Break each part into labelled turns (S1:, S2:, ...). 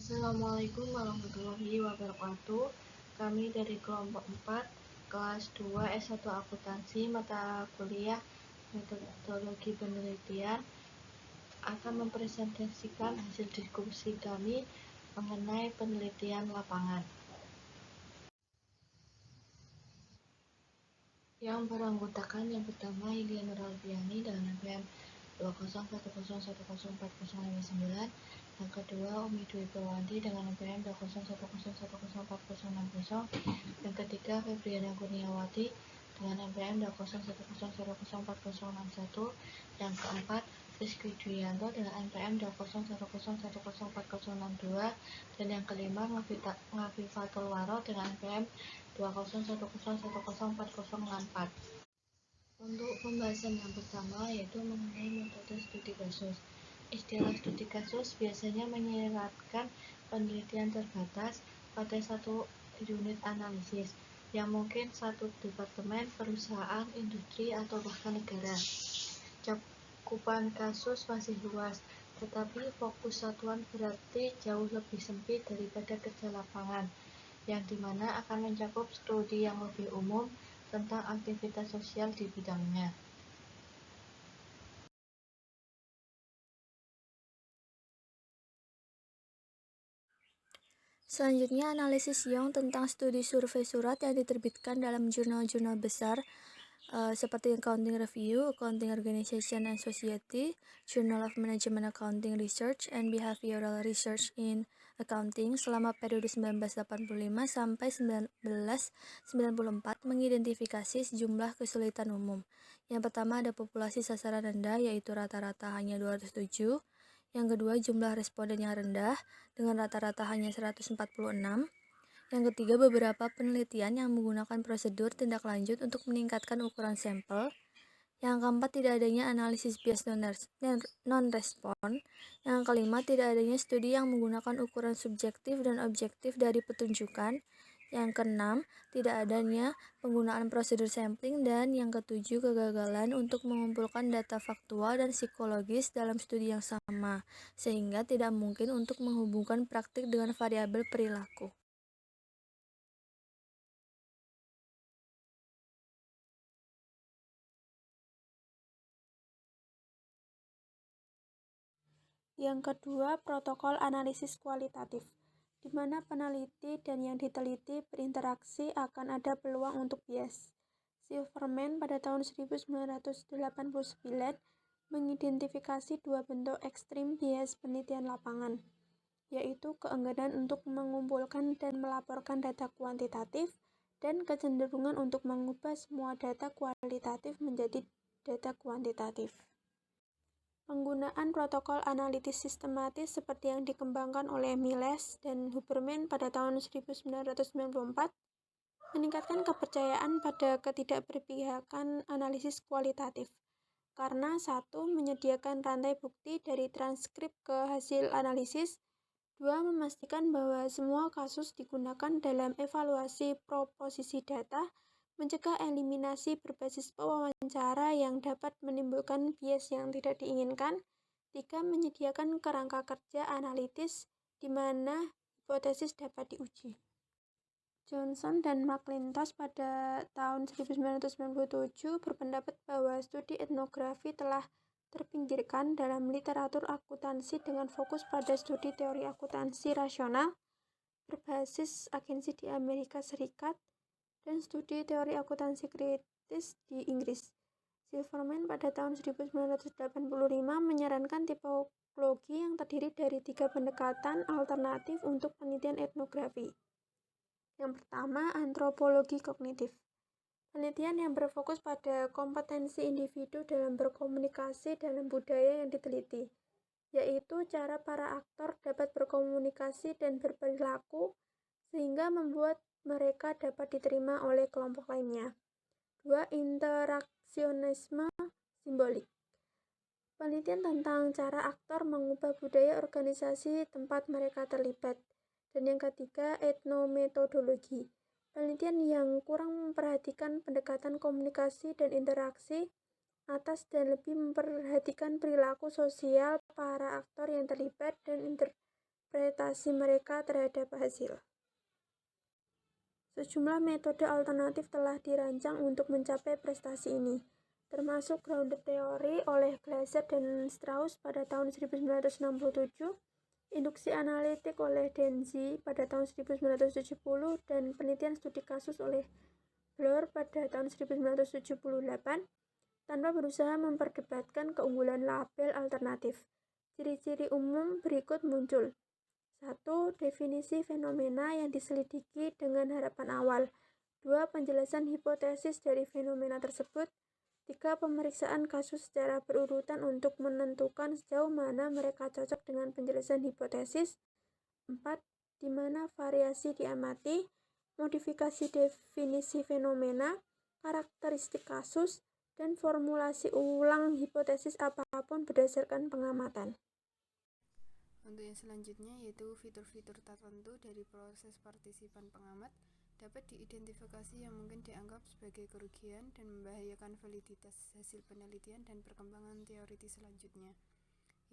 S1: Assalamualaikum warahmatullahi wabarakatuh. Kami dari kelompok 4, kelas 2 S1 Akuntansi, mata kuliah metodologi penelitian, akan mempresentasikan hasil diskusi kami mengenai penelitian lapangan. Yang beranggotakan yang pertama Hilya Nuralfiani dengan NPM 201010409, yang kedua Umi Dwi Purwanti dengan NPM 201014060, yang ketiga Febriana Kurniawati dengan NPM 201004061, yang keempat Rizky Dwianto dengan NPM 201014062, dan yang kelima Ngafifatul Waro dengan NPM 201014064. Untuk pembahasan yang pertama yaitu mengenai metode studi kasus. Istilah studi kasus biasanya menyiratkan penelitian terbatas pada satu unit analisis, yang mungkin satu departemen, perusahaan, industri, atau bahkan negara. Cakupan kasus masih luas, tetapi fokus satuan berarti jauh lebih sempit daripada kerja lapangan, yang dimana akan mencakup studi yang lebih umum tentang aktivitas sosial di bidangnya.
S2: Selanjutnya, analisis Young tentang studi survei surat yang diterbitkan dalam jurnal-jurnal besar seperti Accounting Review, Accounting Organization and Society, Journal of Management Accounting Research, and Behavioral Research in Accounting selama periode 1985 sampai 1994 mengidentifikasi sejumlah kesulitan umum. Yang pertama ada populasi sasaran rendah, yaitu rata-rata hanya 207. Yang kedua, jumlah responden yang rendah dengan rata-rata hanya 146. Yang ketiga, beberapa penelitian yang menggunakan prosedur tindak lanjut untuk meningkatkan ukuran sampel. Yang keempat, tidak adanya analisis bias non-respon. Yang kelima, tidak adanya studi yang menggunakan ukuran subjektif dan objektif dari petunjukan. Yang keenam, tidak adanya penggunaan prosedur sampling. Dan yang ketujuh, kegagalan untuk mengumpulkan data faktual dan psikologis dalam studi yang sama, sehingga tidak mungkin untuk menghubungkan praktik dengan variabel perilaku. Yang kedua, protokol analisis kualitatif, di mana peneliti dan yang diteliti berinteraksi akan ada peluang untuk bias. Silverman pada tahun 1989 mengidentifikasi dua bentuk ekstrim bias penelitian lapangan, yaitu keengganan untuk mengumpulkan dan melaporkan data kuantitatif dan kecenderungan untuk mengubah semua data kualitatif menjadi data kuantitatif. Penggunaan protokol analitis sistematis seperti yang dikembangkan oleh Miles dan Huberman pada tahun 1994 meningkatkan kepercayaan pada ketidakberpihakan analisis kualitatif, karena satu, menyediakan rantai bukti dari transkrip ke hasil analisis, dua, memastikan bahwa semua kasus digunakan dalam evaluasi proposisi data, mencegah eliminasi berbasis pewawancara yang dapat menimbulkan bias yang tidak diinginkan. 3. Menyediakan kerangka kerja analitis di mana hipotesis dapat diuji. Johnson dan McIntosh pada tahun 1997 berpendapat bahwa studi etnografi telah terpinggirkan dalam literatur akuntansi dengan fokus pada studi teori akuntansi rasional berbasis agensi di Amerika Serikat dan studi teori akuntansi kritis di Inggris. Silverman pada tahun 1985 menyarankan tipologi yang terdiri dari 3 pendekatan alternatif untuk penelitian etnografi. Yang pertama, antropologi kognitif. Penelitian yang berfokus pada kompetensi individu dalam berkomunikasi dalam budaya yang diteliti, yaitu cara para aktor dapat berkomunikasi dan berperilaku sehingga membuat mereka dapat diterima oleh kelompok lainnya. 2. Interaksionisme simbolik. Penelitian tentang cara aktor mengubah budaya organisasi tempat mereka terlibat. Dan yang ketiga, etnometodologi. Penelitian yang kurang memperhatikan pendekatan komunikasi dan interaksi atas dan lebih memperhatikan perilaku sosial para aktor yang terlibat dan interpretasi mereka terhadap hasil. Sejumlah metode alternatif telah dirancang untuk mencapai prestasi ini, termasuk grounded theory oleh Glaser dan Strauss pada tahun 1967, induksi analitik oleh Denzi pada tahun 1970, dan penelitian studi kasus oleh Bloor pada tahun 1978, tanpa berusaha memperdebatkan keunggulan label alternatif. Ciri-ciri umum berikut muncul. 1. Definisi fenomena yang diselidiki dengan harapan awal. 2. Penjelasan hipotesis dari fenomena tersebut. 3. Pemeriksaan kasus secara berurutan untuk menentukan sejauh mana mereka cocok dengan penjelasan hipotesis. 4. Di mana variasi diamati. Modifikasi definisi fenomena, karakteristik kasus, dan formulasi ulang hipotesis apapun berdasarkan pengamatan.
S3: Untuk yang selanjutnya yaitu fitur-fitur tertentu dari proses partisipan pengamat dapat diidentifikasi yang mungkin dianggap sebagai kerugian dan membahayakan validitas hasil penelitian dan perkembangan teoritis selanjutnya.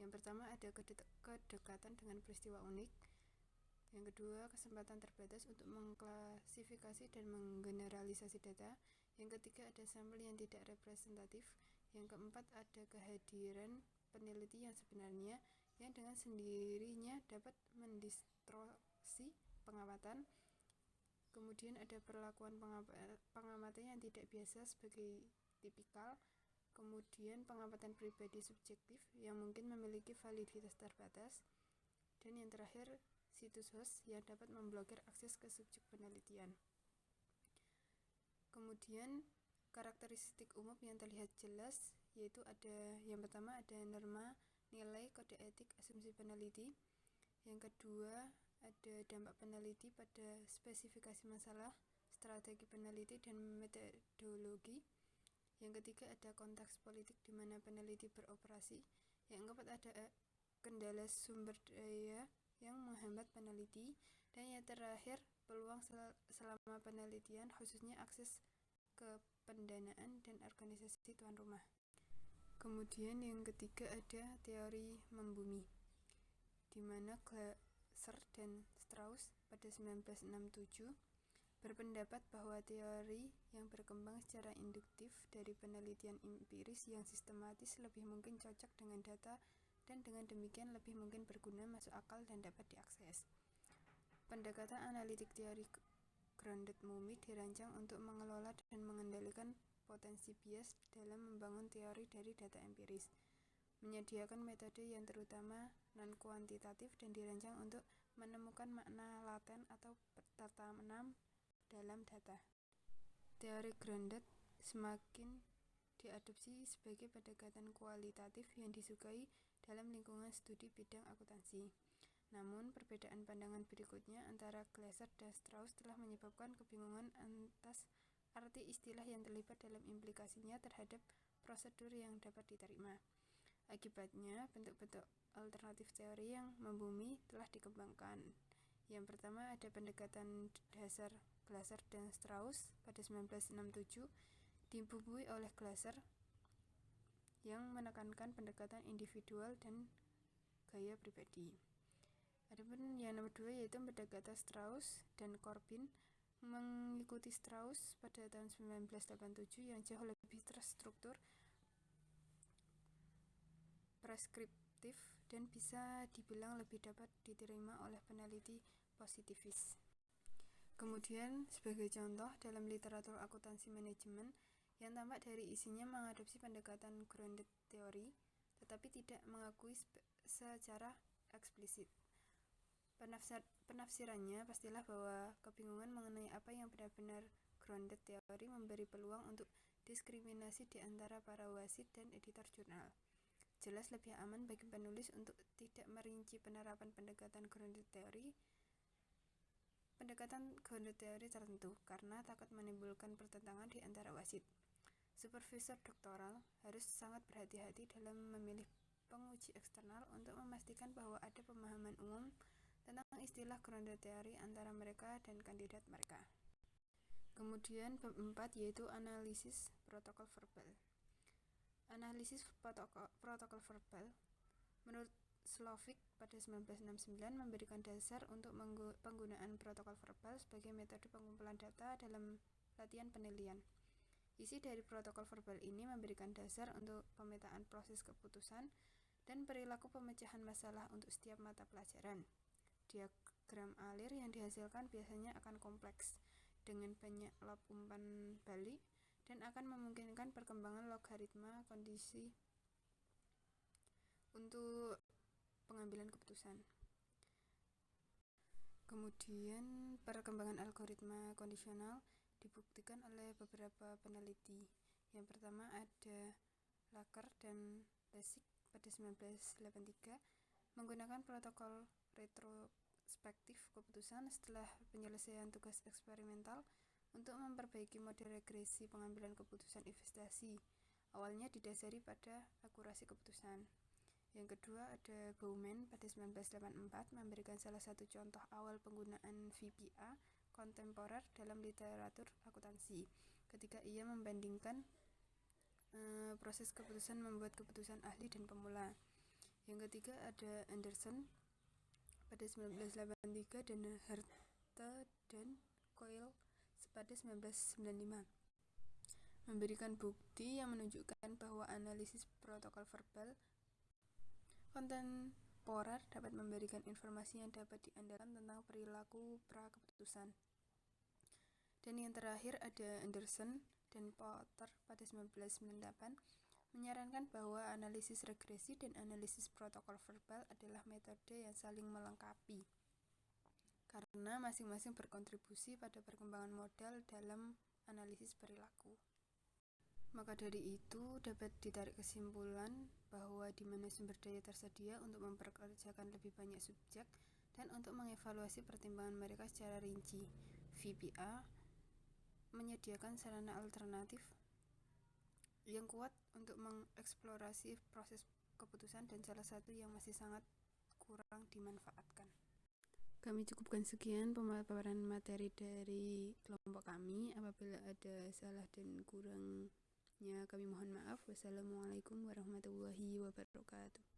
S3: Yang pertama ada kedekatan dengan peristiwa unik. Yang kedua, kesempatan terbatas untuk mengklasifikasi dan menggeneralisasi data. Yang ketiga, ada sampel yang tidak representatif. Yang keempat, ada kehadiran peneliti yang sebenarnya yang dengan sendirinya dapat mendistorsi pengamatan. Kemudian ada perlakuan pengamatan yang tidak biasa sebagai tipikal. Kemudian pengamatan pribadi subjektif yang mungkin memiliki validitas terbatas. Dan yang terakhir, situs host yang dapat memblokir akses ke subjek penelitian. Kemudian karakteristik umum yang terlihat jelas yaitu ada yang pertama ada norma, nilai, kode etik, asumsi peneliti. Yang kedua ada dampak peneliti pada spesifikasi masalah, strategi peneliti, dan metodologi. Yang ketiga ada konteks politik di mana peneliti beroperasi. Yang keempat ada kendala sumber daya yang menghambat peneliti. Dan yang terakhir peluang selama penelitian, khususnya akses ke pendanaan dan organisasi tuan rumah. Kemudian yang ketiga ada teori membumi, di mana Glaser dan Strauss pada 1967 berpendapat bahwa teori yang berkembang secara induktif dari penelitian empiris yang sistematis lebih mungkin cocok dengan data dan dengan demikian lebih mungkin berguna, masuk akal, dan dapat diakses. Pendekatan analitik teori grounded mumi dirancang untuk mengelola dan mengendalikan potensi bias dalam membangun teori dari data empiris, menyediakan metode yang terutama non-kuantitatif dan dirancang untuk menemukan makna laten atau tertanam dalam data. Teori grounded semakin diadopsi sebagai pendekatan kualitatif yang disukai dalam lingkungan studi bidang akuntansi. Namun, perbedaan pandangan berikutnya antara Glaser dan Strauss telah menyebabkan kebingungan atas arti istilah yang terlibat dalam implikasinya terhadap prosedur yang dapat diterima. Akibatnya, bentuk-bentuk alternatif teori yang membumi telah dikembangkan. Yang pertama ada pendekatan dasar Glaser dan Strauss pada 1967, dibumbui oleh Glaser yang menekankan pendekatan individual dan gaya pribadi. Adapun yang nomor 2 yaitu pendekatan Strauss dan Corbin mengikuti Strauss pada tahun 1987 yang jauh lebih terstruktur, preskriptif, dan bisa dibilang lebih dapat diterima oleh peneliti positivis. Kemudian sebagai contoh dalam literatur akuntansi manajemen yang tampak dari isinya mengadopsi pendekatan grounded theory tetapi tidak mengakui secara eksplisit. Penafsirannya pastilah bahwa kebingungan mengenai apa yang benar-benar grounded theory memberi peluang untuk diskriminasi di antara para wasit dan editor jurnal. Jelas lebih aman bagi penulis untuk tidak merinci penerapan pendekatan grounded theory tertentu karena takut menimbulkan pertentangan di antara wasit. Supervisor doktoral harus sangat berhati-hati dalam memilih penguji eksternal untuk memastikan bahwa ada pemahaman umum tentang istilah grounded theory antara mereka dan kandidat mereka. Kemudian bab 4 yaitu analisis protokol verbal. Analisis protokol verbal menurut Slovic pada 1969 memberikan dasar untuk penggunaan protokol verbal sebagai metode pengumpulan data dalam latihan penilaian. Isi dari protokol verbal ini memberikan dasar untuk pemetaan proses keputusan dan perilaku pemecahan masalah untuk setiap mata pelajaran. Diagram alir yang dihasilkan biasanya akan kompleks, dengan banyak lob umpan balik, dan akan memungkinkan perkembangan logaritma kondisi untuk pengambilan keputusan. Kemudian, perkembangan algoritma kondisional dibuktikan oleh beberapa peneliti. Yang pertama ada Laker dan Lessig pada 1983 menggunakan protokol retrospektif keputusan setelah penyelesaian tugas eksperimental untuk memperbaiki model regresi pengambilan keputusan investasi. Awalnya didasari pada akurasi keputusan. Yang kedua ada Bowman pada 1984 memberikan salah satu contoh awal penggunaan VBA kontemporer dalam literatur akuntansi ketika ia membandingkan proses keputusan membuat keputusan ahli dan pemula. Yang ketiga ada Anderson pada 1983 dan Harte dan Coyle pada 1995 memberikan bukti yang menunjukkan bahwa analisis protokol verbal kontemporer dapat memberikan informasi yang dapat diandalkan tentang perilaku pra-keputusan. Dan yang terakhir ada Anderson dan Potter pada 1998 menyarankan bahwa analisis regresi dan analisis protokol verbal adalah metode yang saling melengkapi karena masing-masing berkontribusi pada perkembangan modal dalam analisis perilaku. Maka dari itu dapat ditarik kesimpulan bahwa di mana sumber daya tersedia untuk memperkerjakan lebih banyak subjek dan untuk mengevaluasi pertimbangan mereka secara rinci, VBA menyediakan sarana alternatif yang kuat untuk mengeksplorasi proses keputusan dan salah satu yang masih sangat kurang dimanfaatkan. Kami cukupkan sekian pemaparan materi dari kelompok kami. Apabila ada salah dan kurangnya kami mohon maaf. Wassalamualaikum warahmatullahi wabarakatuh.